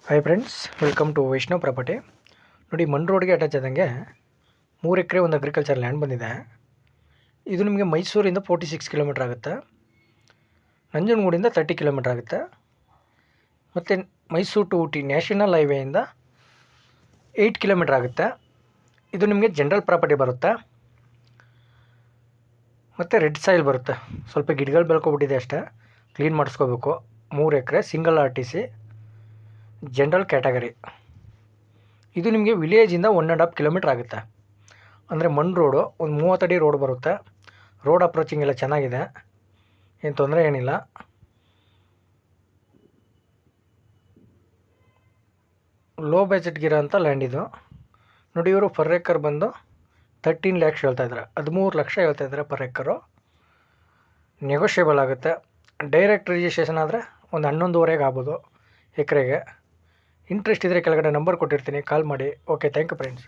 Hi friends, welcome to Vaishnav property. ನೋಡಿ, main ರೋಡ್ಗೆ attach ಆದಂಗೆ 3 ಎಕರೆ ಒಂದು ಅಗ್ರಿಕಲ್ಚರ್ ಲ್ಯಾಂಡ್ ಬಂದಿದೆ. ಇದು ನಿಮಗೆ ಮೈಸೂರಿಂದ 46 ಕಿಲೋಮೀಟ್ರ್ ಆಗುತ್ತೆ, ನಂಜನಗೂಡಿಂದ 30 ಕಿಲೋಮೀಟ್ರ್ ಆಗುತ್ತೆ. ಮತ್ತು ಮೈಸೂರು ಟು ಊಟಿ ನ್ಯಾಷನಲ್ ಹೈವೇಯಿಂದ 8 ಕಿಲೋಮೀಟ್ರ್ ಆಗುತ್ತೆ. ಇದು ನಿಮಗೆ ಜನರಲ್ ಪ್ರಾಪರ್ಟಿ ಬರುತ್ತೆ. ಮತ್ತು ರೆಡ್ ಸಾಯಿಲ್ ಬರುತ್ತೆ, ಸ್ವಲ್ಪ ಗಿಡಗಳು ಬೆಳ್ಕೊಬಿಟ್ಟಿದೆ ಅಷ್ಟೇ, ಕ್ಲೀನ್ ಮಾಡಿಸ್ಕೋಬೇಕು. 3 ಎಕರೆ ಸಿಂಗಲ್ RTC ಜನರಲ್ ಕ್ಯಾಟಗರಿ. ಇದು ನಿಮಗೆ ವಿಲೇಜಿಂದ 1.5 ಕಿಲೋಮೀಟ್ರ್ ಆಗುತ್ತೆ. ಅಂದರೆ ಮಣ್ ರೋಡು ಒಂದು 30 ಅಡಿ ರೋಡ್ ಬರುತ್ತೆ. ರೋಡ್ ಅಪ್ರೋಚಿಂಗ್ ಎಲ್ಲ ಚೆನ್ನಾಗಿದೆ, ಏನು ತೊಂದರೆ ಏನಿಲ್ಲ. ಲೋ ಬಜೆಟ್ಗಿರೋ ಅಂಥ ಲ್ಯಾಂಡ್ ಇದು. ನೋಡಿ, ಇವರು ಪರ್ ಎಕರ್ ಬಂದು 13 ಲ್ಯಾಕ್ಸ್ ಹೇಳ್ತಾಯಿದ್ದಾರೆ, 13 ಲಕ್ಷ ಹೇಳ್ತಾಯಿದ್ದಾರೆ ಪರ್ ಎಕರು. ನೆಗೋಷಿಯೇಬಲ್ ಆಗುತ್ತೆ. ಡೈರೆಕ್ಟ್ ರಿಜಿಸ್ಟ್ರೇಷನ್ ಆದರೆ ಒಂದು 11.5 ಆಗ್ಬೋದು ಎಕರೆಗೆ. ಇಂಟ್ರೆಸ್ಟ್ ಇದ್ದರೆ ಕೆಳಗಡೆ ನಂಬರ್ ಕೊಟ್ಟಿರ್ತೀನಿ, ಕಾಲ್ ಮಾಡಿ. Okay, thank you friends.